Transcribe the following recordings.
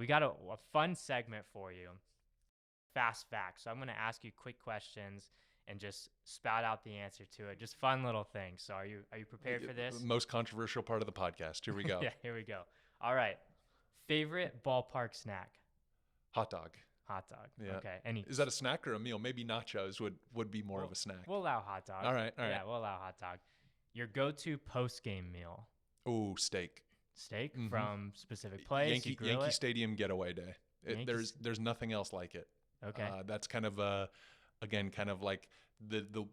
We got a fun segment for you. Fast facts. So I'm going to ask you quick questions and just spout out the answer to it. Just fun little things. So are you prepared for this? Most controversial part of the podcast. Here we go. Yeah, here we go. All right. Favorite ballpark snack? Hot dog. Hot dog. Yeah. Okay. Is that a snack or a meal? Maybe nachos would be more of a snack. We'll allow hot dog. All right. Yeah, we'll allow hot dog. Your go-to post-game meal? Ooh, steak. Steak from specific place. Yankee Stadium getaway day. There's nothing else like it. Okay. That's kind of again kind of like the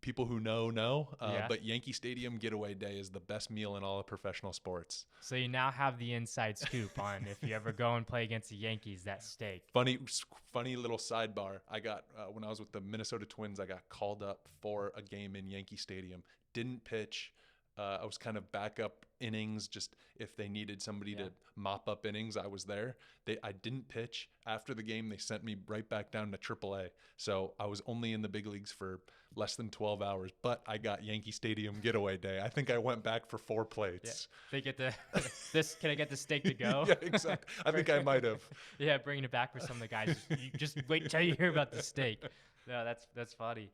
people who know. But Yankee Stadium getaway day is the best meal in all of professional sports. So you now have the inside scoop on if you ever go and play against the Yankees, that steak. Funny little sidebar. I got when I was with the Minnesota Twins, I got called up for a game in Yankee Stadium. Didn't pitch. I was kind of backup innings, just if they needed somebody to mop up innings, I was there. I didn't pitch. After the game, they sent me right back down to AAA. So I was only in the big leagues for less than 12 hours, but I got Yankee Stadium getaway day. I think I went back for 4 plates. Yeah. They get can I get the steak to go? Yeah, exactly. I think I might have. Yeah, bringing it back for some of the guys. You just wait until you hear about the steak. No, that's funny.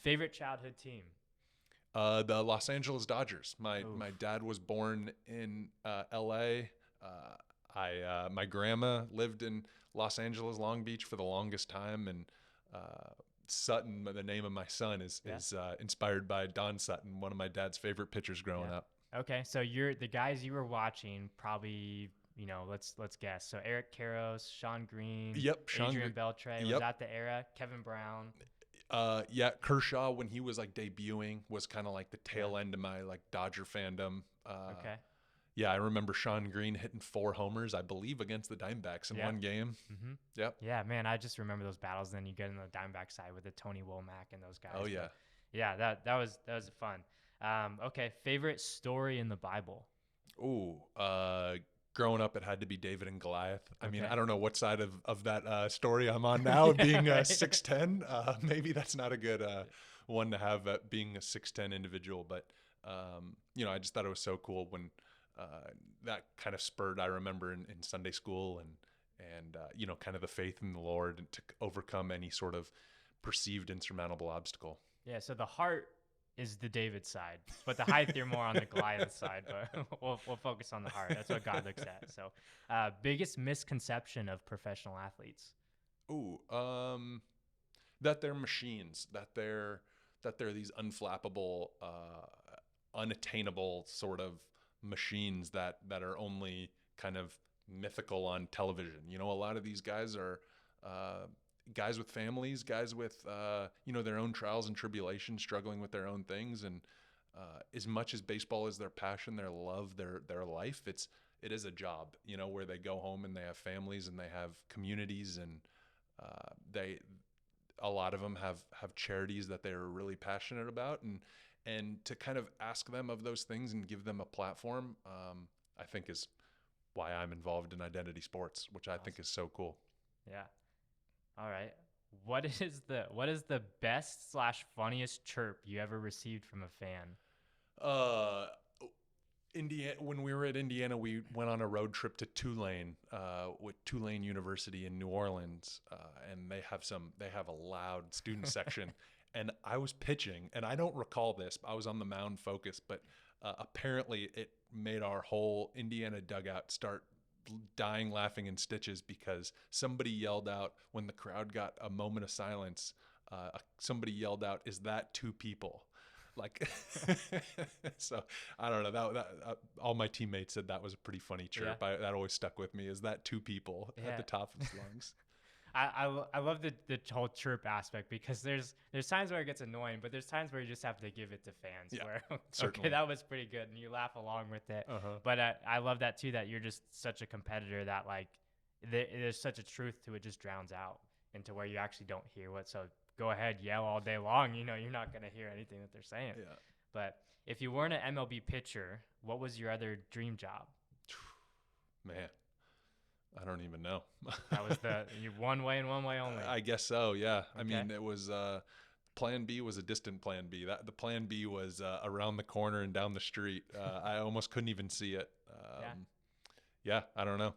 Favorite childhood team? The Los Angeles Dodgers. My dad was born in L.A. My grandma lived in Los Angeles, Long Beach for the longest time, and Sutton, the name of my son, is inspired by Don Sutton, one of my dad's favorite pitchers growing up. Okay, so the guys you were watching probably, let's guess. So Eric Karros, Sean Green, Adrian Beltre. Was that the era? Kevin Brown. Kershaw, when he was like debuting, was kind of like the tail end of my like Dodger fandom. Okay. Yeah, I remember Sean Green hitting 4 homers, I believe, against the Diamondbacks in one game. Mm-hmm. Yep. Yeah, man, I just remember those battles. Then you get in the Diamondback side with the Tony Womack and those guys. Oh yeah. Yeah, that was fun. Okay, favorite story in the Bible? Ooh, growing up, it had to be David and Goliath. I mean, I don't know what side of that story I'm on now, being 6'10". Maybe that's not a good one to have, being a 6'10" individual. But, I just thought it was so cool when that kind of spurred, I remember, in Sunday school and kind of the faith in the Lord and to overcome any sort of perceived insurmountable obstacle. Yeah, so the heart is the David side, but the height, you're more on the Goliath side, but we'll focus on the heart. That's what God looks at. So biggest misconception of professional athletes? Ooh, that they're machines, that they're these unflappable, unattainable sort of machines that are only kind of mythical on television. A lot of these guys are guys with families, guys with their own trials and tribulations, struggling with their own things, and as much as baseball is their passion, their love, their life, it is a job, where they go home and they have families and they have communities, and a lot of them have charities that they're really passionate about, and to kind of ask them of those things and give them a platform, I think is why I'm involved in identity sports, which I think is so cool. Yeah. All right. What is the best / funniest chirp you ever received from a fan? Indiana. When we were at Indiana, we went on a road trip to Tulane, with Tulane University in New Orleans, and they have a loud student section, and I was pitching, and I don't recall this. I was on the mound focused, but apparently it made our whole Indiana dugout start dying laughing in stitches because somebody yelled out, when the crowd got a moment of silence, somebody yelled out, "Is that 2 people?" Like, so I don't know, that all my teammates said that was a pretty funny chirp. That always stuck with me. Is that 2 people at the top of his lungs? I love the whole chirp aspect, because there's times where it gets annoying, but there's times where you just have to give it to fans. Yeah, where certainly. Okay, that was pretty good, and you laugh along with it. Uh-huh. But I love that too, that you're just such a competitor that like there's such a truth to it, just drowns out into where you actually don't hear what. So go ahead, yell all day long. You're not gonna hear anything that they're saying. Yeah. But if you weren't an MLB pitcher, what was your other dream job? Man, I don't even know. That was one way and one way only. I guess so, yeah. Okay. I mean, it was plan B was a distant plan B. The plan B was around the corner and down the street. I almost couldn't even see it. Yeah, I don't know.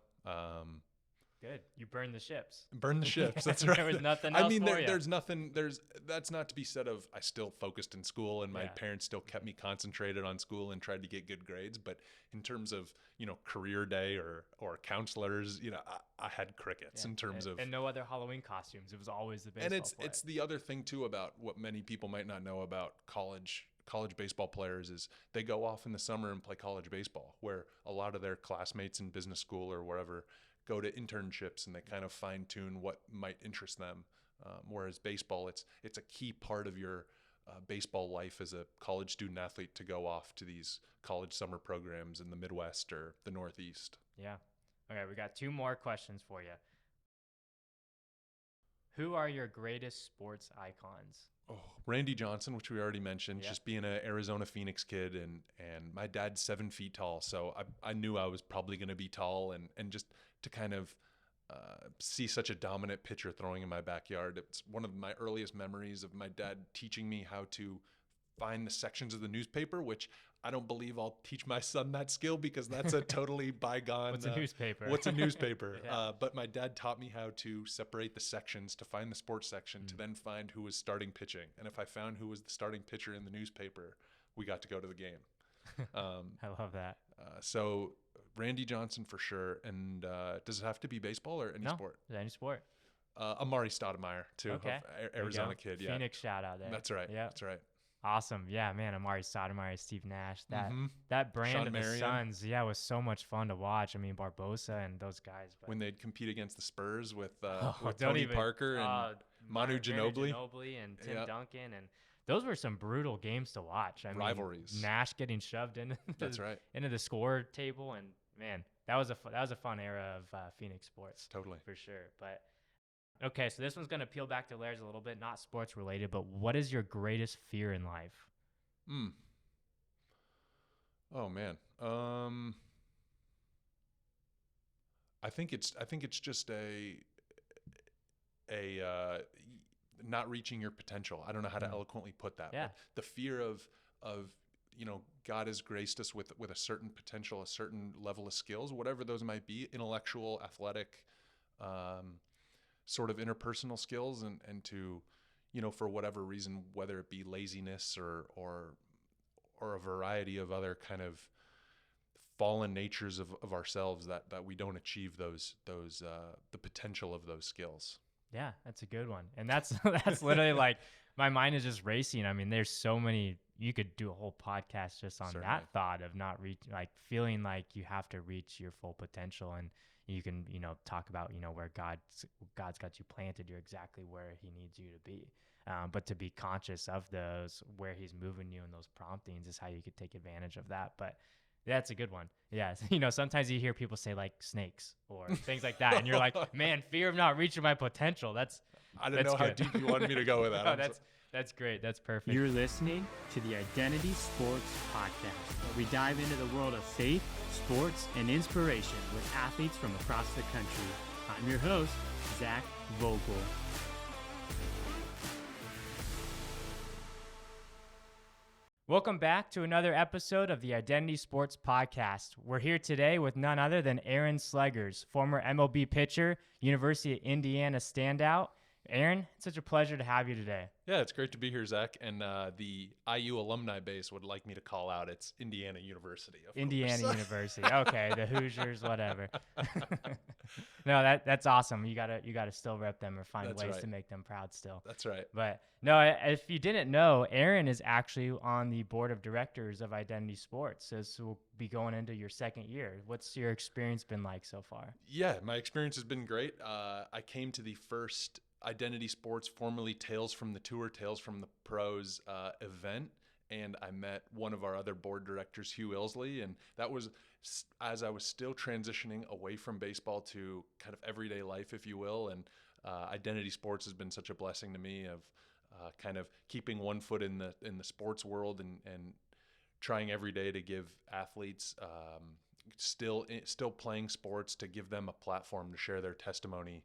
Good. You burned the ships. Burn the ships. That's right. There was nothing I else mean, for you. there's nothing. That's not to be said of. I still focused in school, and my Yeah. parents still kept me concentrated on school and tried to get good grades. But in terms of career day or counselors, I had crickets Yeah. in terms of. And no other Halloween costumes. It was always the baseball And it's play. it's the other thing too about what many people might not know about college baseball players is they go off in the summer and play college baseball, where a lot of their classmates in business school or wherever go to internships and they kind of fine tune what might interest them. Whereas baseball, it's a key part of your baseball life as a college student athlete to go off to these college summer programs in the Midwest or the Northeast. Yeah. Okay, we got 2 more questions for you. Who are your greatest sports icons? Oh, Randy Johnson, which we already mentioned, Yep. just being an Arizona Phoenix kid, and my dad's 7 feet tall, so I knew I was probably going to be tall, and just to kind of see such a dominant pitcher throwing in my backyard. It's one of my earliest memories of my dad teaching me how to find the sections of the newspaper, which I don't believe I'll teach my son that skill because that's a totally bygone. What's a newspaper? What's a newspaper? Yeah. But my dad taught me how to separate the sections to find the sports section to then find who was starting pitching. And if I found who was the starting pitcher in the newspaper, we got to go to the game. I love that. So Randy Johnson for sure. And does it have to be baseball or any No, sport? any sport. Amari Stoudemire too, Okay. of There you Arizona go. kid. Yeah, Phoenix shout out there. that's right. Yeah. That's right. Awesome. Yeah, man. Amari Stoudemire, Steve Nash. That Mhm. that brand Sean of the Marion. Suns, yeah, was so much fun to watch. I mean, Barbosa and those guys. But When they'd compete against the Spurs with don't Tony even- Parker and Manu Ginobili. And Tim Yeah. Duncan, and those were some brutal games to watch. I mean, Rivalries. Nash getting shoved into That's right. into the score table, and man, that was a fun era of Phoenix sports Totally. for sure. But okay, so this one's gonna peel back the layers a little bit, not sports related, but what is your greatest fear in life? Oh man. I think it's just a not reaching your potential. I don't know how to eloquently put that. Yeah. But the fear of God has graced us with a certain potential, a certain level of skills, whatever those might be, intellectual, athletic, sort of interpersonal skills, and to, for whatever reason, whether it be laziness or a variety of other kind of fallen natures of ourselves that we don't achieve those the potential of those skills. Yeah, that's a good one. And that's that's literally like my mind is just racing. I mean, there's so many, you could do a whole podcast just on Certainly. that thought of not feeling like you have to reach your full potential. And you can, talk about, where God's got you planted. You're exactly where he needs you to be. But to be conscious of those, where he's moving you and those promptings is how you could take advantage of that. But that's a good one. Yeah. Sometimes you hear people say like snakes or things like that. And you're like, man, fear of not reaching my potential. I don't know how good. deep you wanted me to go with that. No, that's great. That's perfect. You're listening to the Identity Sports Podcast, where we dive into the world of faith, sports, and inspiration with athletes from across the country. I'm your host, Zach Vogel. Welcome back to another episode of the Identity Sports Podcast. We're here today with none other than Aaron Slegers, former MLB pitcher, University of Indiana standout. Aaron, it's such a pleasure to have you today. Yeah, it's great to be here, Zach. And the IU alumni base would like me to call out it's Indiana University. Of Indiana course. University. Okay, the Hoosiers, whatever. No, that's awesome. You gotta still rep them or find That's ways right. to make them proud still. That's right. But no, if you didn't know, Aaron is actually on the board of directors of Identity Sports. So this will be going into your second year. What's your experience been like so far? Yeah, my experience has been great. I came to the first Identity Sports, formerly Tales from the Tour, Tales from the Pros event, and I met one of our other board directors, Hugh Ilsley, and that was as I was still transitioning away from baseball to kind of everyday life, if you will, and Identity Sports has been such a blessing to me of kind of keeping one foot in the sports world and trying every day to give athletes still playing sports, to give them a platform to share their testimony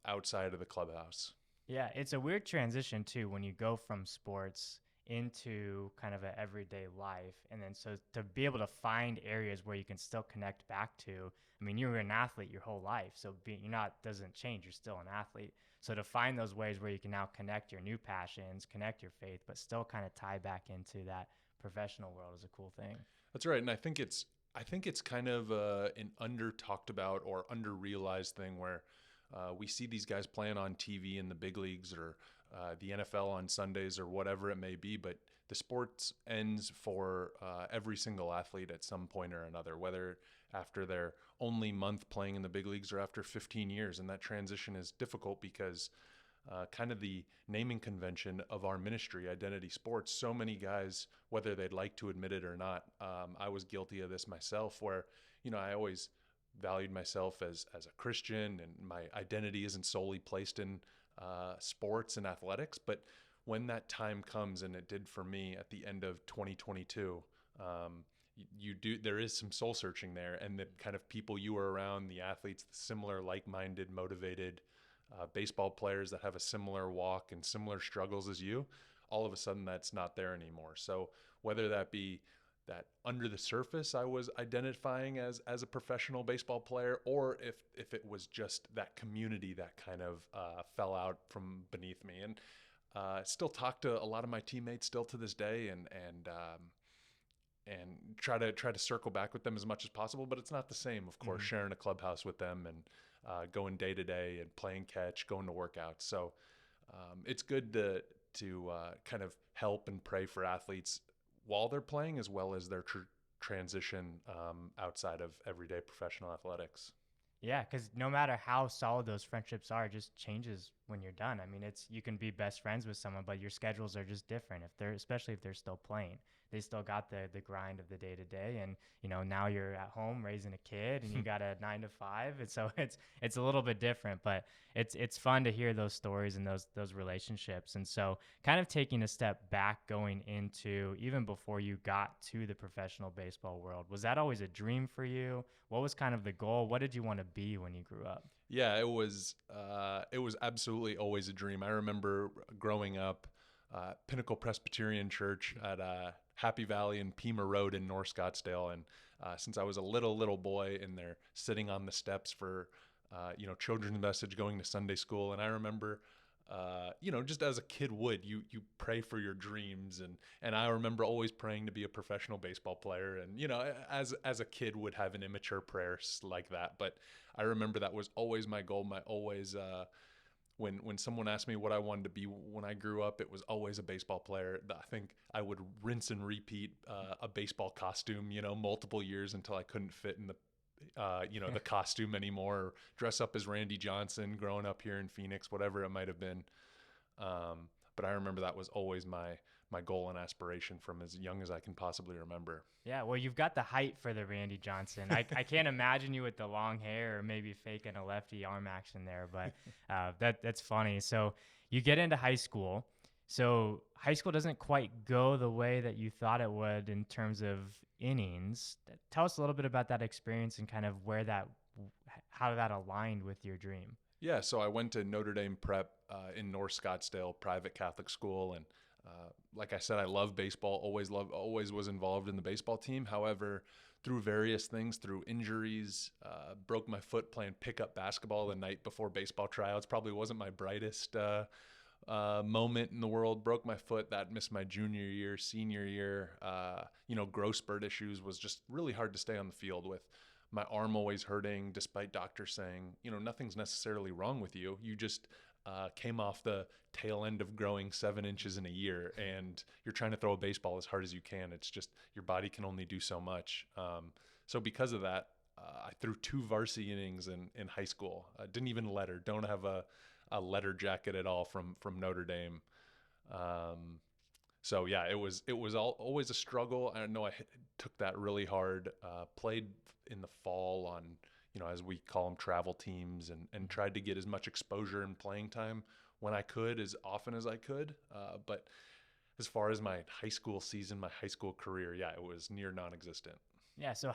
outside of the clubhouse. Yeah, it's a weird transition too when you go from sports into kind of an everyday life. And then so to be able to find areas where you can still connect back to, I mean, you were an athlete your whole life. So you're not, doesn't change. You're still an athlete. So to find those ways where you can now connect your new passions, connect your faith, but still kind of tie back into that professional world is a cool thing. That's right. And I think it's kind of an under talked about or under realized thing where we see these guys playing on TV in the big leagues or the NFL on Sundays or whatever it may be, but the sports ends for every single athlete at some point or another, whether after their only month playing in the big leagues or after 15 years. And that transition is difficult because kind of the naming convention of our ministry, Identity Sports, so many guys, whether they'd like to admit it or not, I was guilty of this myself where, I always valued myself as a Christian and my identity isn't solely placed in sports and athletics. But when that time comes, and it did for me at the end of 2022, there is some soul searching there, and the kind of people you were around, the athletes, the similar, like-minded, motivated baseball players that have a similar walk and similar struggles as you, all of a sudden that's not there anymore. So whether that be that under the surface I was identifying as a professional baseball player, or if it was just that community that kind of fell out from beneath me. And still talk to a lot of my teammates still to this day, and try to circle back with them as much as possible. But it's not the same, of course, sharing a clubhouse with them and going day to day and playing catch, going to workouts. So it's good to kind of help and pray for athletes while they're playing, as well as their transition outside of everyday professional athletics. Yeah, because no matter how solid those friendships are, it just changes when you're done. I mean, you can be best friends with someone, but your schedules are just different. Especially if they're still playing, they still got the grind of the day to day, and now you're at home raising a kid, and you got a 9 to 5, and so it's a little bit different. But it's fun to hear those stories and those relationships. And so, kind of taking a step back, going into even before you got to the professional baseball world, was that always a dream for you? What was kind of the goal? What did you want to be when you grew up? Yeah, it was absolutely always a dream. I remember growing up, Pinnacle Presbyterian Church at Happy Valley and Pima Road in North Scottsdale, and since I was a little boy in there, sitting on the steps for children's message, going to Sunday school, and I remember. Just as a kid would, you pray for your dreams, and I remember always praying to be a professional baseball player, and as a kid would have an immature prayer like that. But I remember that was always my goal. When someone asked me what I wanted to be when I grew up, it was always a baseball player. I think I would rinse and repeat a baseball costume, multiple years until I couldn't fit in the the costume anymore, or dress up as Randy Johnson growing up here in Phoenix, whatever it might have been. But I remember that was always my goal and aspiration from as young as I can possibly remember. Yeah, well, you've got the height for the Randy Johnson. I can't imagine you with the long hair or maybe faking a lefty arm action there, but that's funny. So you get into high school. So high school doesn't quite go the way that you thought it would in terms of innings. Tell us a little bit about that experience and kind of how that aligned with your dream. Yeah, so I went to Notre Dame Prep in North Scottsdale, private Catholic school, and like I said, I love baseball. Always was involved in the baseball team. However, through various things, through injuries, broke my foot playing pickup basketball the night before baseball tryouts. Probably wasn't my brightest moment in the world. Broke my foot. That missed my junior year, senior year. Growth spurt issues, was just really hard to stay on the field with. My arm always hurting, despite doctors saying, nothing's necessarily wrong with you. You just came off the tail end of growing 7 inches in a year, and you're trying to throw a baseball as hard as you can. It's just your body can only do so much. So because of that, I threw 2 varsity innings in high school. Didn't even letter. Don't have a letter jacket at all from Notre Dame. So yeah, it was always a struggle. I know I took that really hard. Played in the fall on, as we call them, travel teams, and tried to get as much exposure and playing time when I could, as often as I could. But as far as my high school season, my high school career, yeah, it was near non-existent. Yeah. So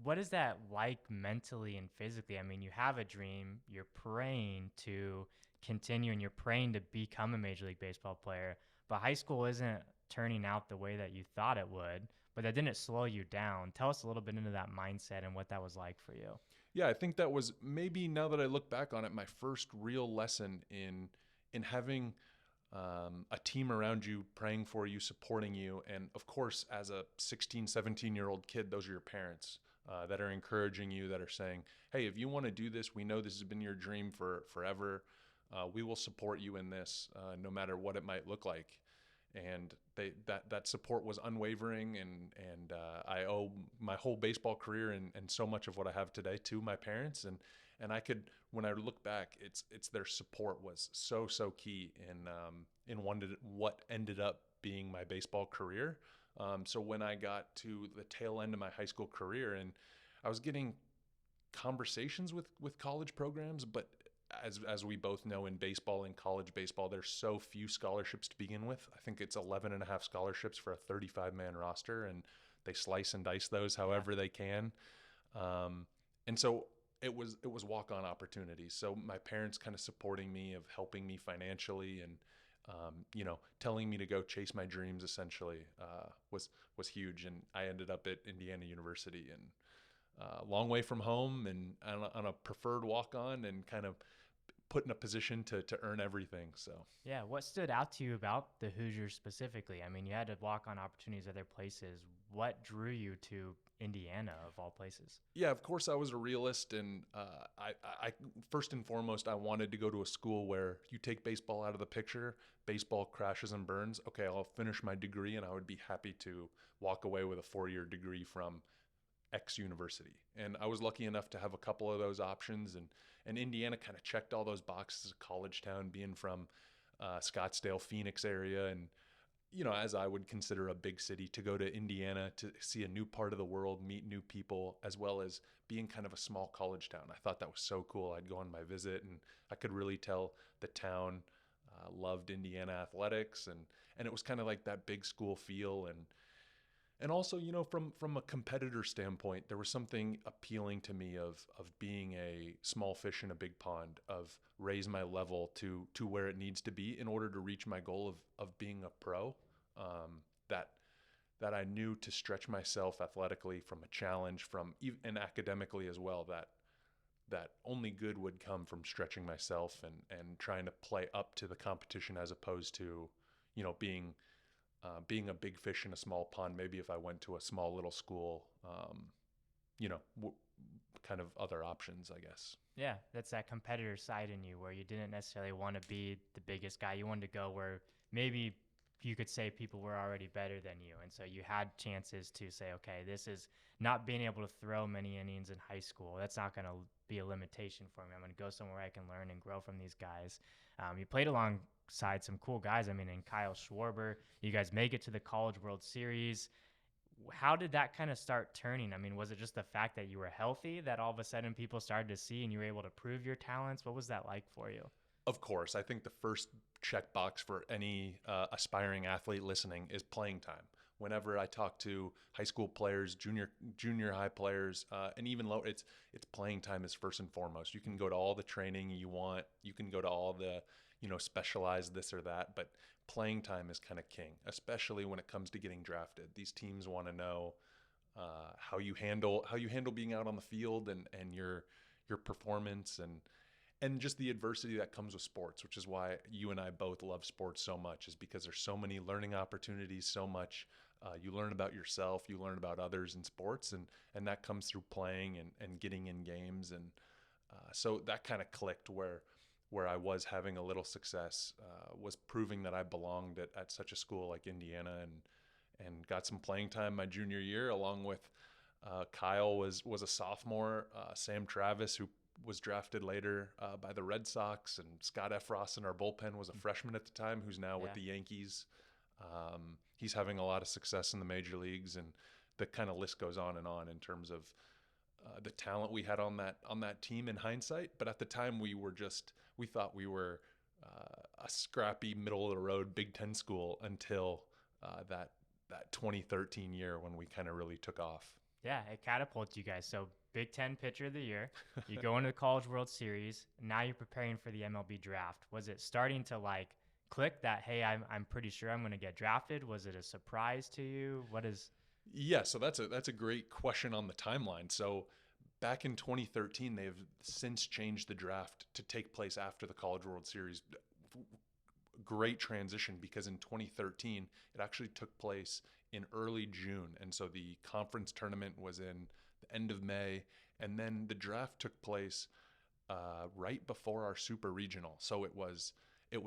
what is that like mentally and physically? I mean, you have a dream, you're praying to continue, and you're praying to become a Major League Baseball player. but high school isn't turning out the way that you thought it would, but that didn't slow you down. Tell us a little bit into that mindset and what that was like for you. Yeah, I think that was maybe, now that I look back on it, my first real lesson in having a team around you, praying for you, supporting you. And of course, as a 16, 17-year-old kid, those are your parents that are encouraging you, that are saying, hey, if you want to do this, we know this has been your dream for forever. We will support you in this, no matter what it might look like. And that support was unwavering, and I owe my whole baseball career and so much of what I have today to my parents. And I could, when I look back, it's their support was so key in what ended up being my baseball career. So when I got to the tail end of my high school career, and I was getting conversations with college programs, but as we both know, in baseball, in college baseball, there's so few scholarships to begin with. I think it's 11 and a half scholarships for a 35-man roster, and they slice and dice those however they can. And so it was walk-on opportunities. So my parents kind of supporting me, of helping me financially, and telling me to go chase my dreams, essentially, was huge. And I ended up at Indiana University, and long way from home, and on a preferred walk-on, and kind of put in a position to earn everything. So Yeah, what stood out to you about the Hoosiers specifically? I mean, you had to walk on opportunities other places. What drew you to Indiana, of all places? yeah, of course I was a realist, and I first and foremost, I wanted to go to a school where you take baseball out of the picture, baseball crashes and burns. Okay, I'll finish my degree, and I would be happy to walk away with a 4-year degree from X university. And I was lucky enough to have a couple of those options, and Indiana kind of checked all those boxes. A college town, being from Scottsdale, Phoenix area, and as I would consider a big city, to go to Indiana to see a new part of the world, meet new people, as well as being kind of a small college town. I thought that was so cool. I'd go on my visit, and I could really tell the town loved Indiana athletics, and it was kind of like that big school feel. And also, from a competitor standpoint, there was something appealing to me of being a small fish in a big pond, of raise my level to where it needs to be in order to reach my goal of being a pro. That I knew to stretch myself athletically, from a challenge, and academically as well, that only good would come from stretching myself and trying to play up to the competition, as opposed to, being a big fish in a small pond. Maybe if I went to a small little school, kind of other options, I guess. Yeah, that's that competitor side in you, where you didn't necessarily want to be the biggest guy. You wanted to go where maybe you could say people were already better than you. And so you had chances to say, okay, this is not being able to throw many innings in high school. That's not going to be a limitation for me. I'm going to go somewhere I can learn and grow from these guys. You played alongside some cool guys. I mean, in Kyle Schwarber, you guys make it to the College World Series. How did that kind of start turning? I mean, was it just the fact that you were healthy that all of a sudden people started to see and you were able to prove your talents? What was that like for you? Of course, I think the first checkbox for any aspiring athlete listening is playing time. Whenever I talk to high school players, junior high players, and even lower, it's playing time is first and foremost. You can go to all the training you want. You can go to all the, specialized this or that, but playing time is kind of king, especially when it comes to getting drafted. These teams want to know how you handle being out on the field, and your performance, and just the adversity that comes with sports, which is why you and I both love sports so much, is because there's so many learning opportunities, so much you learn about yourself, you learn about others in sports, and that comes through playing and getting in games. And so that kind of clicked, where I was having a little success, was proving that I belonged at such a school like Indiana, and got some playing time my junior year, along with Kyle was a sophomore, Sam Travis, who was drafted later by the Red Sox, and Scott Efros in our bullpen was a freshman at the time, who's now with the Yankees. He's having a lot of success in the major leagues, and the kind of list goes on and on in terms of the talent we had on that team in hindsight. But at the time, we thought we were a scrappy, middle of the road Big Ten school until that 2013 year, when we kind of really took off. Yeah, it catapulted you guys. So Big Ten Pitcher of the Year, you go into the College World Series, and now you're preparing for the MLB draft. Was it starting to click that, hey, I'm pretty sure I'm going to get drafted? Was it a surprise to you? What is? Yeah, so that's a great question on the timeline. So back in 2013, they've since changed the draft to take place after the College World Series. Great transition, because in 2013 it actually took place in early June, and so the conference tournament was in the end of May, and then the draft took place right before our super regional. So it was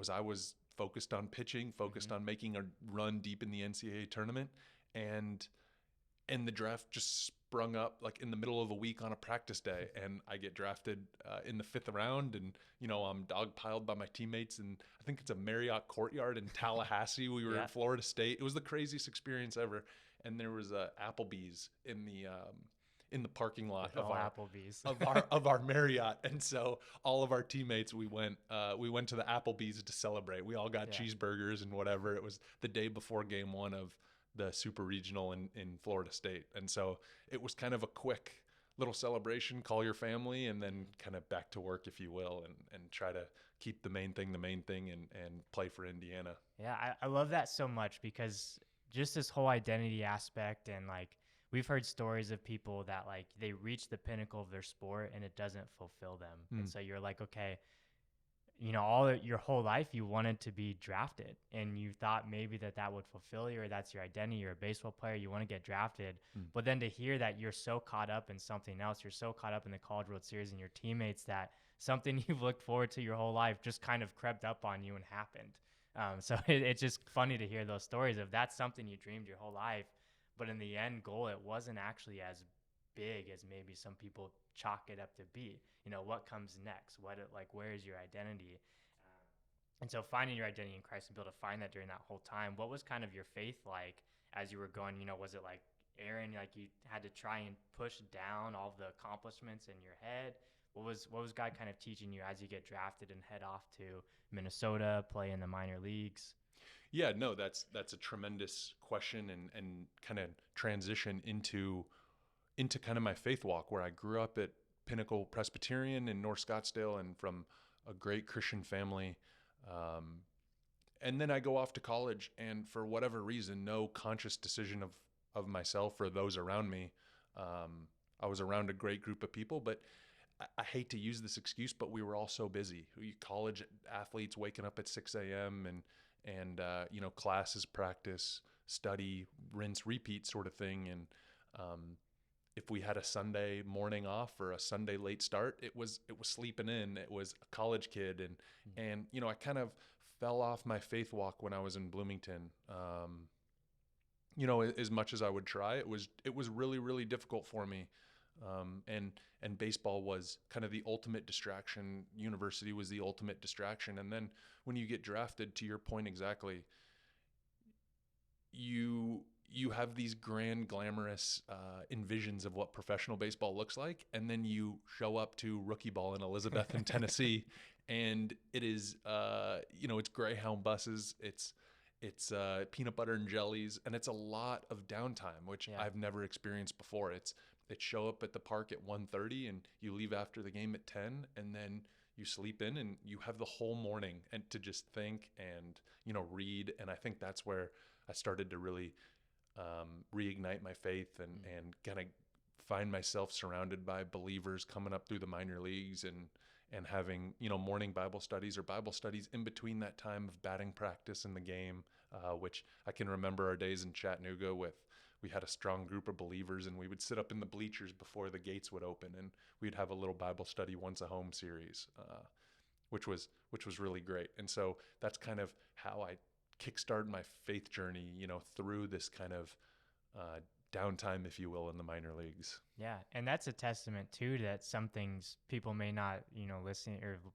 I was focused on pitching, focused on making a run deep in the NCAA tournament, and the draft just sprung up like in the middle of a week on a practice day, and I get drafted in the 5th round, and I'm dogpiled by my teammates, and I think it's a Marriott Courtyard in Tallahassee. We were at Florida State. It was the craziest experience ever, and there was a Applebee's in the parking lot of our Applebee's of our Marriott, and so all of our teammates, we went to the Applebee's to celebrate. We all got cheeseburgers and whatever. It was the day before game 1 of the super regional in Florida State, and so it was kind of a quick little celebration, call your family, and then kind of back to work, if you will, and try to keep the main thing and play for Indiana. Yeah, I love that so much, because just this whole identity aspect, and like we've heard stories of people that like they reach the pinnacle of their sport and it doesn't fulfill them. And so you're like, okay, your whole life you wanted to be drafted, and you thought maybe that would fulfill you, or that's your identity. You're a baseball player, you want to get drafted. But then to hear that you're so caught up in something else, you're so caught up in the College World Series and your teammates, that something you've looked forward to your whole life just kind of crept up on you and happened. So it's just funny to hear those stories of that's something you dreamed your whole life, but in the end goal, it wasn't actually as big as maybe some people chalk it up to be. What comes next? Where is your identity? And so finding your identity in Christ and be able to find that during that whole time, what was kind of your faith like as you were going? Was it like Aaron, like you had to try and push down all the accomplishments in your head? What was God kind of teaching you as you get drafted and head off to Minnesota, play in the minor leagues? Yeah, no, that's a tremendous question, and kind of transition into kind of my faith walk, where I grew up at Pinnacle Presbyterian in North Scottsdale, and from a great Christian family. And then I go off to college, and for whatever reason, no conscious decision of myself or those around me, I was around a great group of people, but I hate to use this excuse, but we were all so busy. College athletes waking up at 6 a.m. and classes, practice, study, rinse, repeat sort of thing. And if we had a Sunday morning off or a Sunday late start, it was sleeping in. It was a college kid, and I kind of fell off my faith walk when I was in Bloomington. As much as I would try, it was really, really difficult for me. And baseball was kind of the ultimate distraction. University was the ultimate distraction. And then when you get drafted, to your point exactly, you have these grand, glamorous envisions of what professional baseball looks like, and then you show up to rookie ball in Elizabethton, Tennessee, and it is, it's Greyhound buses, it's peanut butter and jellies, and it's a lot of downtime, which I've never experienced before. It's show up at the park at 1:30, and you leave after the game at 10, and then you sleep in, and you have the whole morning and to just think and read. And I think that's where I started to really reignite my faith and kind of find myself surrounded by believers coming up through the minor leagues, and having morning Bible studies or Bible studies in between that time of batting practice and the game, which I can remember our days in Chattanooga we had a strong group of believers, and we would sit up in the bleachers before the gates would open, and we'd have a little Bible study once a home series, which was really great. And so that's kind of how I kickstarted my faith journey, through this kind of downtime, if you will, in the minor leagues. Yeah, and that's a testament too that some things people may not,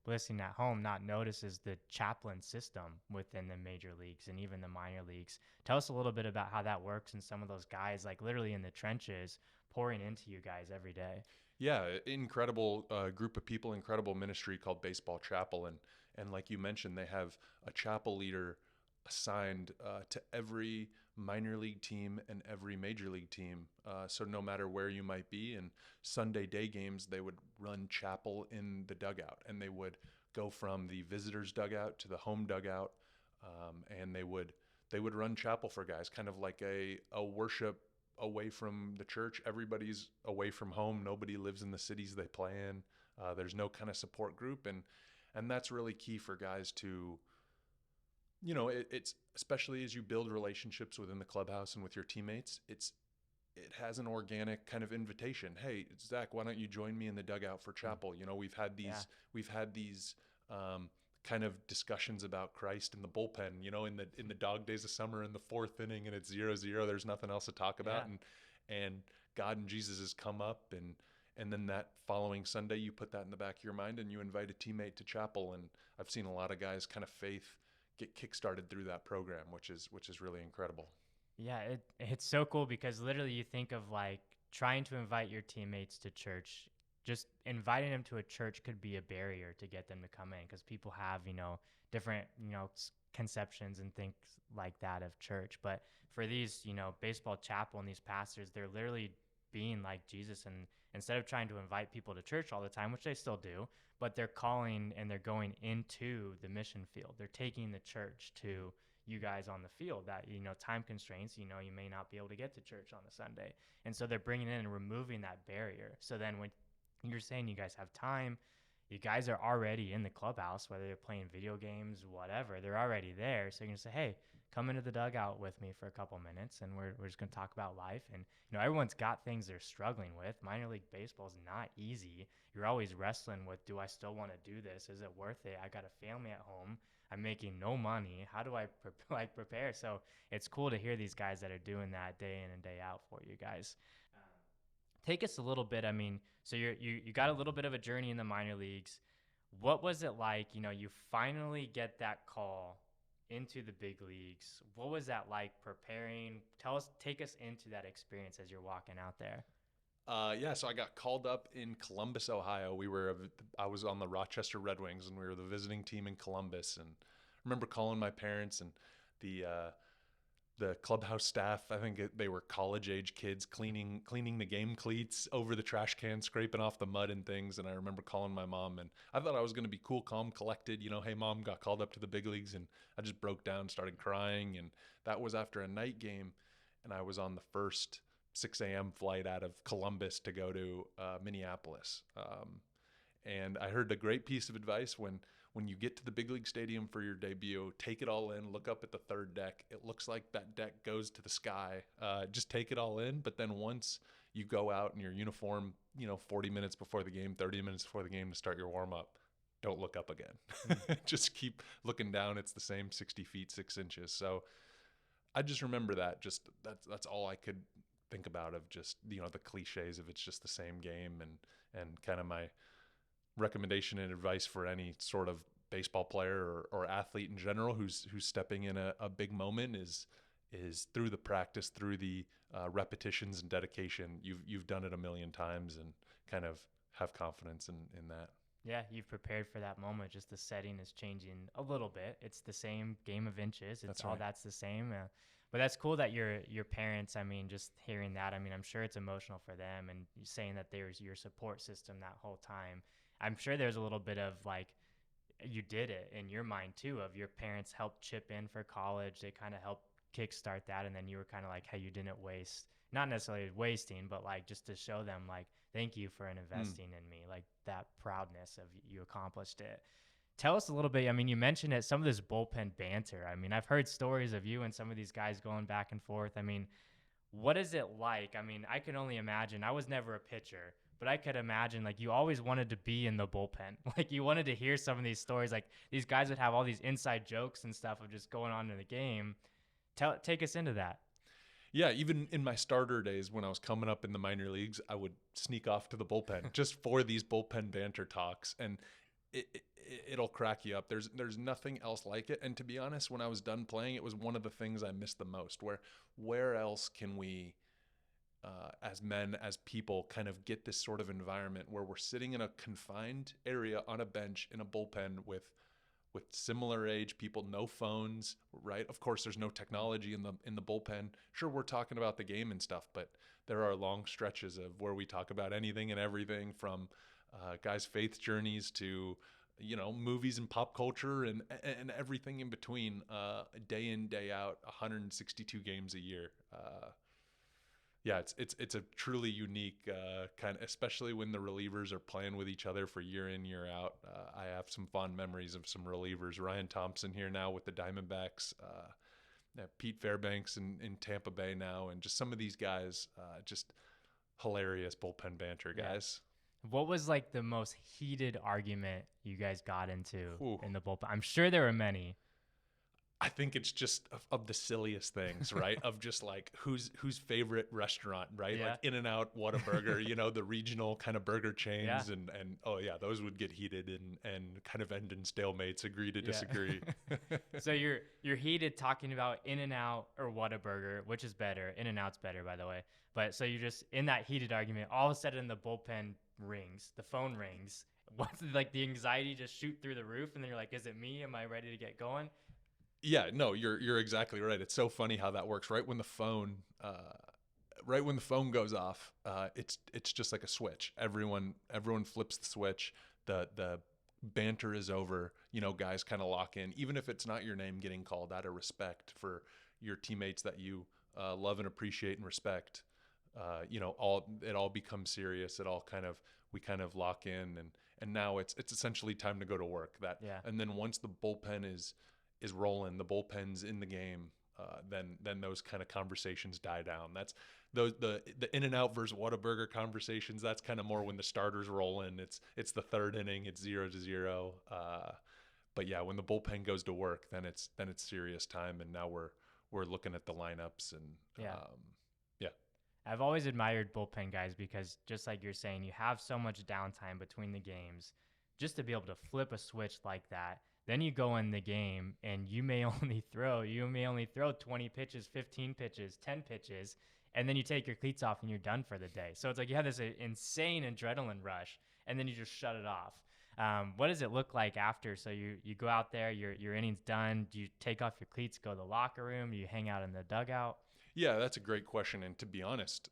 listening at home not notice is the chaplain system within the major leagues and even the minor leagues. Tell us a little bit about how that works, and some of those guys like literally in the trenches pouring into you guys every day. Yeah, incredible group of people, incredible ministry called Baseball Chapel, and like you mentioned, they have a chapel leader assigned to every minor league team and every major league team. So no matter where you might be, and Sunday day games, they would run chapel in the dugout, and they would go from the visitors dugout to the home dugout and they would run chapel for guys, kind of like a worship away from the church. Everybody's away from home. Nobody lives in the cities they play in. There's no kind of support group, and that's really key for guys to, it's especially as you build relationships within the clubhouse and with your teammates. It has an organic kind of invitation. Hey, Zach, why don't you join me in the dugout for chapel? We've had these kind of discussions about Christ in the bullpen, in the dog days of summer in the fourth inning, and it's 0-0. There's nothing else to talk about. And God and Jesus has come up, and then that following Sunday, you put that in the back of your mind and you invite a teammate to chapel. And I've seen a lot of guys kind of faith get kickstarted through that program, which is really incredible. Yeah, it's so cool because literally you think of like trying to invite your teammates to church. Just inviting them to a church could be a barrier to get them to come in because people have, different, conceptions and things like that of church. But for these, baseball chapel and these pastors, they're literally being like Jesus, and instead of trying to invite people to church all the time, which they still do, but they're calling and they're going into the mission field. They're taking the church to you guys on the field that, time constraints, you may not be able to get to church on a Sunday. And so they're bringing in and removing that barrier. So then when you're saying you guys have time, you guys are already in the clubhouse, whether they're playing video games, whatever, they're already there. So you're going to say, hey, come into the dugout with me for a couple minutes, and we're just going to talk about life. And, everyone's got things they're struggling with. Minor league baseball is not easy. You're always wrestling with, do I still want to do this? Is it worth it? I got a family at home. I'm making no money. How do I prepare? So it's cool to hear these guys that are doing that day in and day out for you guys. Take us a little bit. I mean, so you got a little bit of a journey in the minor leagues. What was it like? You finally get that call into the big leagues. What was that like preparing? Take us into that experience as you're walking out there. So I got called up in Columbus, Ohio. I was on the Rochester Red Wings, and we were the visiting team in Columbus. And I remember calling my parents, and the clubhouse staff, I think they were college-age kids cleaning the game cleats over the trash can, scraping off the mud and things. And I remember calling my mom, and I thought I was going to be cool, calm, collected. Hey, Mom, got called up to the big leagues, and I just broke down, started crying. And that was after a night game, and I was on the first 6 a.m. flight out of Columbus to go to Minneapolis. And I heard a great piece of advice: when you get to the big league stadium for your debut, take it all in, look up at the third deck. It looks like that deck goes to the sky. Just take it all in. But then once you go out in your uniform, 40 minutes before the game, 30 minutes before the game to start your warm up, don't look up again. Just keep looking down. It's the same 60 feet, 6 inches. So I just remember that. Just that's all I could think about of just, the cliches of it's just the same game, and kind of my recommendation and advice for any sort of baseball player or athlete in general who's stepping in a big moment is through the practice, through the repetitions and dedication. You've done it a million times, and kind of have confidence in that. Yeah, you've prepared for that moment. Just the setting is changing a little bit. It's the same game of inches. That's the same. But that's cool that your parents, I mean, just hearing that, I mean, I'm sure it's emotional for them, and saying that there's your support system that whole time. I'm sure there's a little bit of like, you did it in your mind too, of your parents helped chip in for college. They kind of helped kickstart that. And then you were kind of like, hey, you didn't waste, not necessarily wasting, but like just to show them like, thank you for investing in me, like that proudness of you accomplished it. Tell us a little bit. I mean, you mentioned it, some of this bullpen banter. I mean, I've heard stories of you and some of these guys going back and forth. I mean, what is it like? I mean, I can only imagine. I was never a pitcher, but I could imagine like you always wanted to be in the bullpen. Like you wanted to hear some of these stories. Like these guys would have all these inside jokes and stuff of just going on in the game. Take us into that. Yeah, even in my starter days when I was coming up in the minor leagues, I would sneak off to the bullpen just for these bullpen banter talks, and it'll crack you up. There's nothing else like it. And to be honest, when I was done playing, it was one of the things I missed the most. Where else can we, as men, as people, kind of get this sort of environment where we're sitting in a confined area on a bench in a bullpen with similar age people, no phones, right? Of course, there's no technology in the bullpen. Sure, we're talking about the game and stuff, but there are long stretches of where we talk about anything and everything, from guys' faith journeys to movies and pop culture and everything in between, day in, day out, 162 games a year. Yeah, it's a truly unique kind of, especially when the relievers are playing with each other for year in, year out. I have some fond memories of some relievers. Ryan Thompson here now with the Diamondbacks, Pete Fairbanks in Tampa Bay now, and just some of these guys, just hilarious bullpen banter guys. What was like the most heated argument you guys got into Ooh. in the bullpen? I'm sure there were many. I think it's just of the silliest things, right? Of just like whose favorite restaurant, right? Yeah. Like In-N-Out, Whataburger, the regional kind of burger chains, Yeah. and oh yeah, those would get heated and kind of end in stalemates, agree to disagree. So you're heated talking about In-N-Out or Whataburger, which is better. In-N-Out's better, by the way. But so you're just in that heated argument. All of a sudden, the bullpen rings, the phone rings. What's like the anxiety just shoot through the roof, and then you're like, "Is it me? Am I ready to get going?" Yeah, no, you're exactly right. It's so funny how that works. Right when the phone goes off, it's just like a switch. Everyone flips the switch. The banter is over. Guys kind of lock in, even if it's not your name getting called, out of respect for your teammates that you love and appreciate and respect. It all becomes serious. We kind of lock in, and now it's essentially time to go to work. And then once the bullpen is rolling, the bullpen's in the game, then those kind of conversations die down. That's the In-N-Out versus Whataburger conversations. That's kind of more when the starters roll in. It's the third inning. It's 0-0. But yeah, when the bullpen goes to work, then it's serious time. And now we're looking at the lineups and yeah. I've always admired bullpen guys because just like you're saying, you have so much downtime between the games. Just to be able to flip a switch like that. Then you go in the game and you may only throw 20 pitches, 15 pitches, 10 pitches, and then you take your cleats off and you're done for the day. So it's like you have this insane adrenaline rush, and then you just shut it off. What does it look like after? So you go out there, your inning's done. Do you take off your cleats, go to the locker room? Do you hang out in the dugout? Yeah, that's a great question. And to be honest,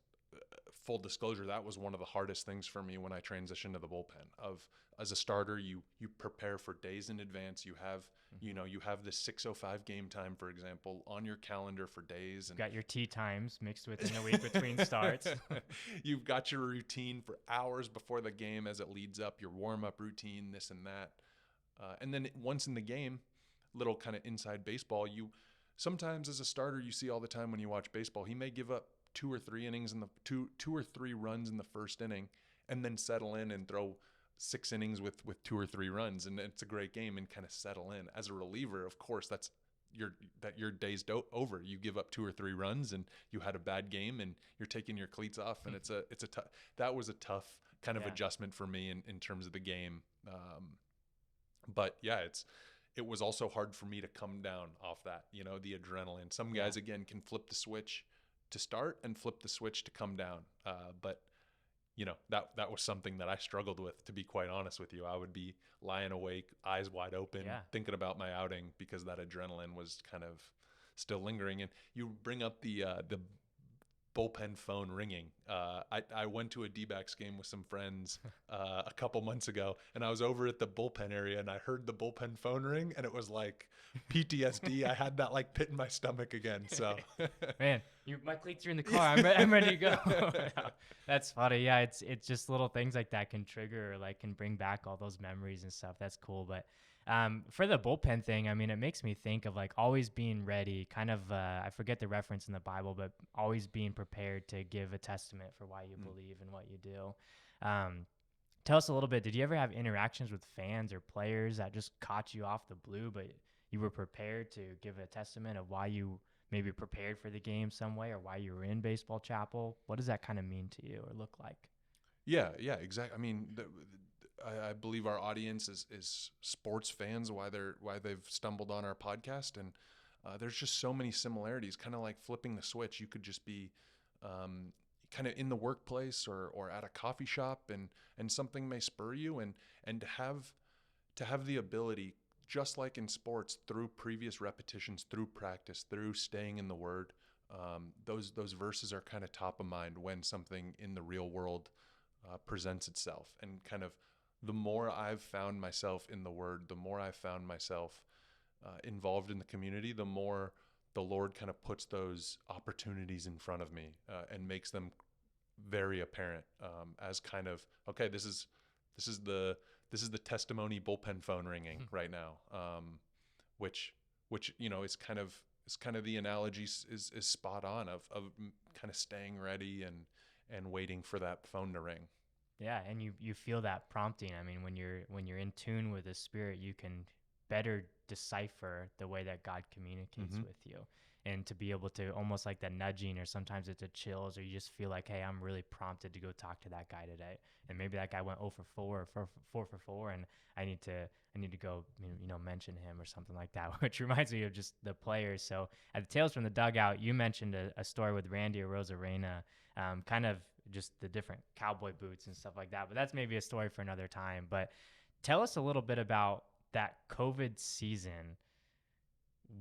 full disclosure, that was one of the hardest things for me when I transitioned to the bullpen. As a starter, you prepare for days in advance. You have you have this 6:05 game time, for example, on your calendar for days. And got your tea times mixed within a week between starts. You've got your routine for hours before the game as it leads up, your warm-up routine, this and that. And then once in the game, little kind of inside baseball, sometimes as a starter, you see all the time when you watch baseball, he may give up 2 or 3 innings in the two or three runs in the first inning, and then settle in and throw 6 innings with 2 or 3 runs, and it's a great game and kind of settle in. As a reliever, of course, that's your day's over. You give up 2 or 3 runs, and you had a bad game, and you're taking your cleats off, and that was a tough kind of adjustment for me in terms of the game. But yeah, it was also hard for me to come down off that, the adrenaline. Some guys again can flip the switch to start and flip the switch to come down. But that was something that I struggled with, to be quite honest with you. I would be lying awake, eyes wide open, thinking about my outing because that adrenaline was kind of still lingering. And you bring up the bullpen phone ringing. I went to a D-backs game with some friends a couple months ago, and I was over at the bullpen area, and I heard the bullpen phone ring, and it was like PTSD. I had that like pit in my stomach again. So, man, my cleats are in the car. I'm ready to go. That's funny. Yeah, it's just little things like that can trigger or like can bring back all those memories and stuff. That's cool. But for the bullpen thing, I mean, it makes me think of like always being ready, kind of, I forget the reference in the Bible, but always being prepared to give a testament for why you believe in what you do. Tell us a little bit, did you ever have interactions with fans or players that just caught you off the blue, but you were prepared to give a testament of why you maybe prepared for the game some way or why you were in baseball chapel? What does that kind of mean to you or look like? Yeah, exactly. I mean, I believe our audience is sports fans, why they've stumbled on our podcast, and there's just so many similarities. Kind of like flipping the switch, you could just be kind of in the workplace or at a coffee shop, and something may spur you, and to have the ability, just like in sports, through previous repetitions, through practice, through staying in the Word, those verses are kind of top of mind when something in the real world presents itself, and kind of the more I've found myself in the Word, the more I've found myself involved in the community, the more the Lord kind of puts those opportunities in front of me and makes them very apparent as kind of, okay, this is the testimony bullpen phone ringing right now, which is kind of the analogy is spot on of kind of staying ready and waiting for that phone to ring. Yeah, and you feel that prompting. I mean, when you're in tune with the Spirit, you can better decipher the way that God communicates with you. And to be able to almost like the nudging, or sometimes it's a chills, or you just feel like, hey, I'm really prompted to go talk to that guy today. And maybe that guy went 0 for 4 or 4 for 4, and I need to go, mention him or something like that, which reminds me of just the players. So at the Tales from the Dugout, you mentioned a story with Randy Arozarena, kind of just the different cowboy boots and stuff like that. But that's maybe a story for another time. But tell us a little bit about that COVID season.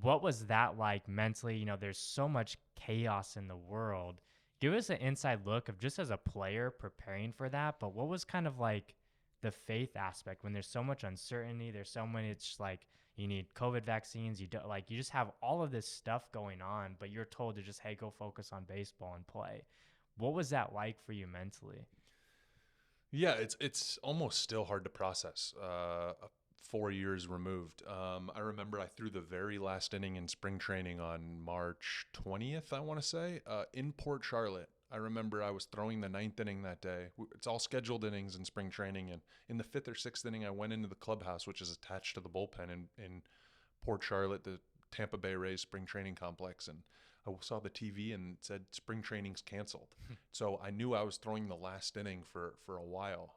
What was that like mentally? There's so much chaos in the world. Give us an inside look of just as a player preparing for that. But what was kind of like the faith aspect when there's so much uncertainty? There's so many, it's just like you need COVID vaccines. You just have all of this stuff going on, but you're told to just, hey, go focus on baseball and play. What was that like for you mentally? Yeah, it's almost still hard to process. 4 years removed. I remember I threw the very last inning in spring training on March 20th, I want to say, in Port Charlotte. I remember I was throwing the 9th inning that day. It's all scheduled innings in spring training. And in the 5th or 6th inning, I went into the clubhouse, which is attached to the bullpen in Port Charlotte, the Tampa Bay Rays spring training complex. And I saw the TV and it said spring training's canceled. So I knew I was throwing the last inning for a while.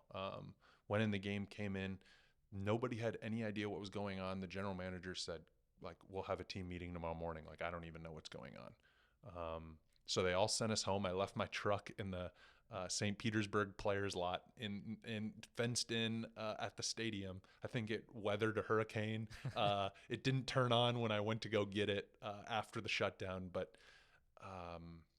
Went in the game, came in. Nobody had any idea what was going on. The general manager said, like, we'll have a team meeting tomorrow morning. Like, I don't even know what's going on. So they all sent us home. I left my truck in the St. Petersburg players lot in fenced in at the stadium. I think it weathered a hurricane. It didn't turn on when I went to go get it after the shutdown. But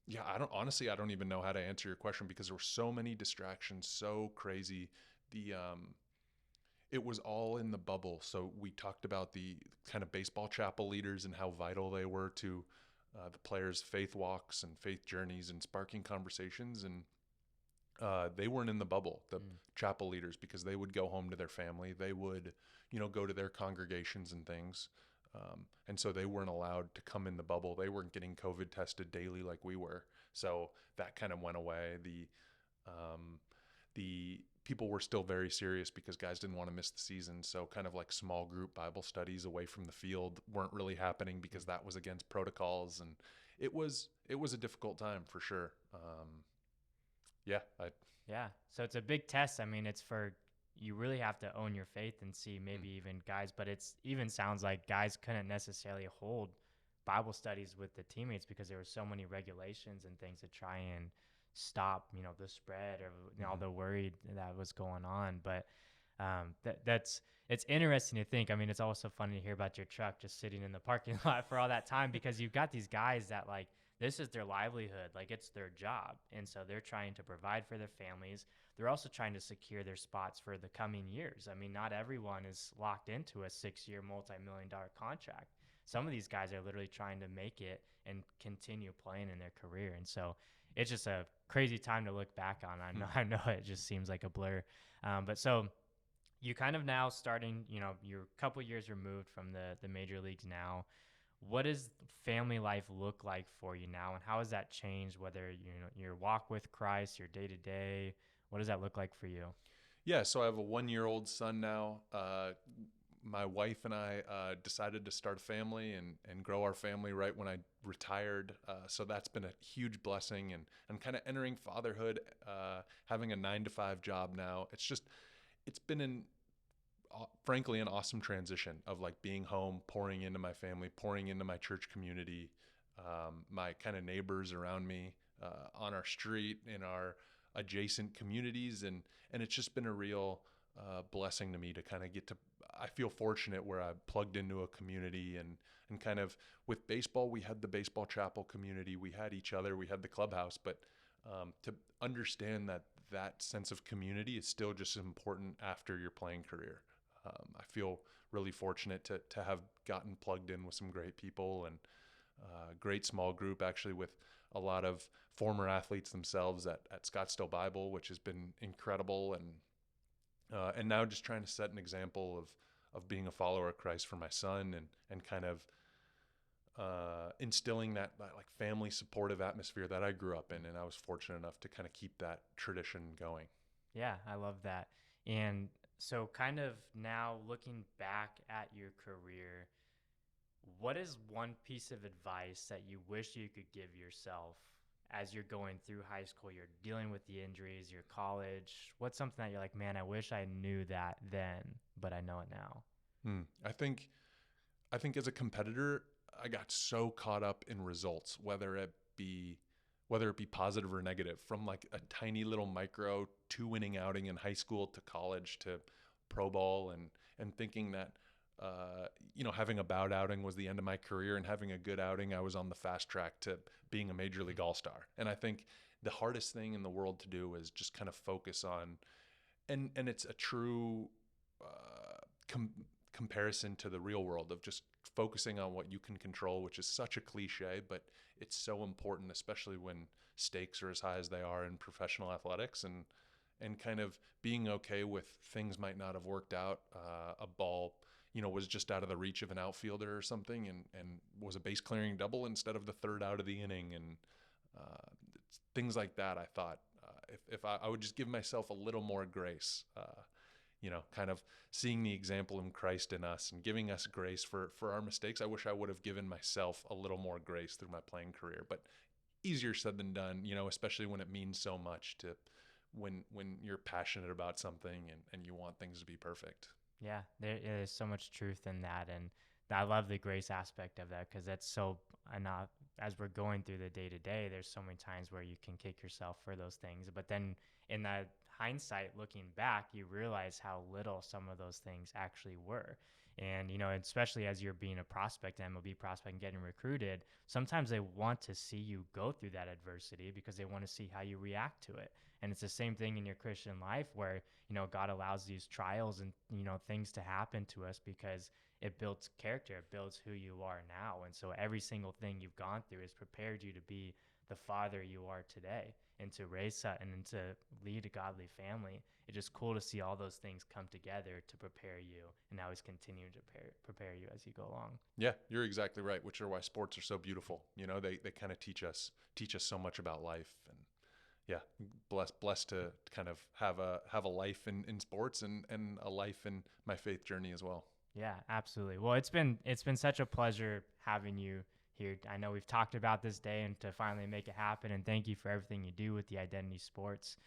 yeah, I don't even know how to answer your question because there were so many distractions, so crazy. It was all in the bubble. So we talked about the kind of baseball chapel leaders and how vital they were to the players' faith walks and faith journeys and sparking conversations. And they weren't in the bubble, the chapel leaders, because they would go home to their family. They would, go to their congregations and things. And so they weren't allowed to come in the bubble. They weren't getting COVID tested daily like we were. So that kind of went away. The people were still very serious because guys didn't want to miss the season. So kind of like small group Bible studies away from the field weren't really happening because that was against protocols. And it was a difficult time for sure. Yeah. So it's a big test. I mean, you really have to own your faith and see maybe even guys, but it's even sounds like guys couldn't necessarily hold Bible studies with the teammates because there were so many regulations and things to try and stop, the spread or all the worry that was going on. But it's interesting to think. I mean, it's also funny to hear about your truck just sitting in the parking lot for all that time because you've got these guys that like this is their livelihood, like it's their job, and so they're trying to provide for their families. They're also trying to secure their spots for the coming years. I mean, not everyone is locked into a 6-year multi-million-dollar contract. Some of these guys are literally trying to make it and continue playing in their career, and so it's just a crazy time to look back on. I know it just seems like a blur. But so you kind of now starting, you're a couple years removed from the major leagues now. What does family life look like for you now? And how has that changed, whether, your walk with Christ, your day to day? What does that look like for you? Yeah. So I have a 1-year-old son now. My wife and I decided to start a family and grow our family right when I retired. So that's been a huge blessing and kind of entering fatherhood, having a 9-to-5 job now. It's been frankly an awesome transition of like being home, pouring into my family, pouring into my church community, my kind of neighbors around me, on our street, in our adjacent communities. And it's just been a real blessing to me to kind of I feel fortunate where I plugged into a community and kind of with baseball, we had the baseball chapel community, we had each other, we had the clubhouse, but to understand that that sense of community is still just as important after your playing career. I feel really fortunate to have gotten plugged in with some great people and great small group, actually, with a lot of former athletes themselves at Scottsdale Bible, which has been incredible. And now just trying to set an example of being a follower of Christ for my son, and kind of instilling that like family supportive atmosphere that I grew up in. And I was fortunate enough to kind of keep that tradition going. Yeah, I love that. And so kind of now looking back at your career, what is one piece of advice that you wish you could give yourself as you're going through high school? You're dealing with the injuries, your college. What's something that you're like, man, I wish I knew that then, but I know it now? I think as a competitor, I got so caught up in results, whether it be positive or negative, from like a tiny little micro 2-winning outing in high school to college to pro ball, and thinking that having a bad outing was the end of my career, and having a good outing, I was on the fast track to being a major league all-star. And I think the hardest thing in the world to do is just kind of focus on, and it's a true comparison to the real world, of just focusing on what you can control, which is such a cliche, but it's so important, especially when stakes are as high as they are in professional athletics, and kind of being okay with things might not have worked out. A ball, was just out of the reach of an outfielder or something, and was a base clearing double instead of the third out of the inning, and things like that. I thought if I would just give myself a little more grace, kind of seeing the example in Christ in us and giving us grace for our mistakes. I wish I would have given myself a little more grace through my playing career, but easier said than done, especially when it means so much to when you're passionate about something and you want things to be perfect. Yeah, there is so much truth in that. And I love the grace aspect of that, because that's so enough as we're going through the day to day. There's so many times where you can kick yourself for those things. But then in that hindsight, looking back, you realize how little some of those things actually were. And, especially as you're being a prospect, MLB prospect, and getting recruited, sometimes they want to see you go through that adversity because they want to see how you react to it. And it's the same thing in your Christian life where, God allows these trials and, things to happen to us because it builds character, it builds who you are now. And so every single thing you've gone through has prepared you to be the father you are today, and to raise Sutton and to lead a godly family. It's just cool to see all those things come together to prepare you, and now he's continuing to prepare you as you go along. Yeah, you're exactly right, which are why sports are so beautiful. They kind of teach us so much about life. And yeah, blessed to kind of have a life in sports and a life in my faith journey as well. Yeah, absolutely. Well, it's been such a pleasure having you here. I know we've talked about this day and to finally make it happen, and thank you for everything you do with the Identity Sports,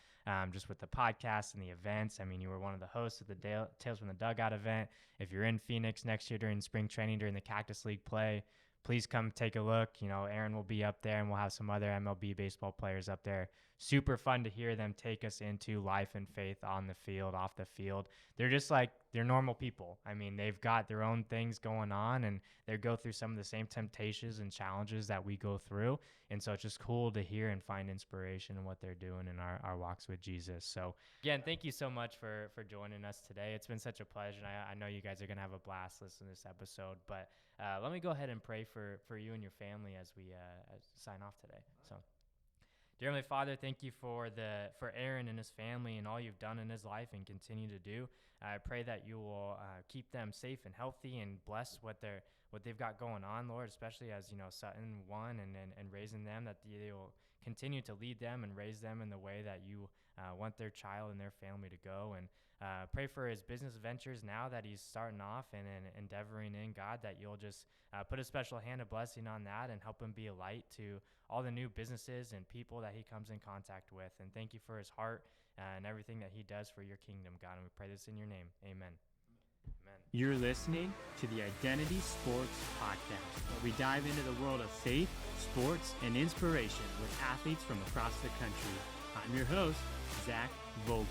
just with the podcast and the events. I mean, you were one of the hosts of the Tales from the Dugout event. If you're in Phoenix next year during spring training, during the Cactus League play, please come take a look. Aaron will be up there, and we'll have some other MLB baseball players up there. Super fun to hear them take us into life and faith on the field, off the field. They're just like, they're normal people. I mean, they've got their own things going on, and they go through some of the same temptations and challenges that we go through. And so it's just cool to hear and find inspiration in what they're doing in our walks with Jesus. So again, thank you so much for joining us today. It's been such a pleasure. And I know you guys are going to have a blast listening to this episode, but let me go ahead and pray for you and your family as we sign off today. So, dear Heavenly Father, thank you for Aaron and his family and all you've done in his life and continue to do. I pray that you will keep them safe and healthy and bless what they've got going on, Lord, especially as Sutton won and raising them, that they will continue to lead them and raise them in the way that you want their child and their family to go. And pray for his business ventures now that he's starting off and endeavoring in, God, that you'll just put a special hand of blessing on that and help him be a light to all the new businesses and people that he comes in contact with. And thank you for his heart and everything that he does for your kingdom, God. And we pray this in your name. Amen. Amen. You're listening to the Identity Sports Podcast, where we dive into the world of faith, sports, and inspiration with athletes from across the country. I'm your host, Zach Vogel.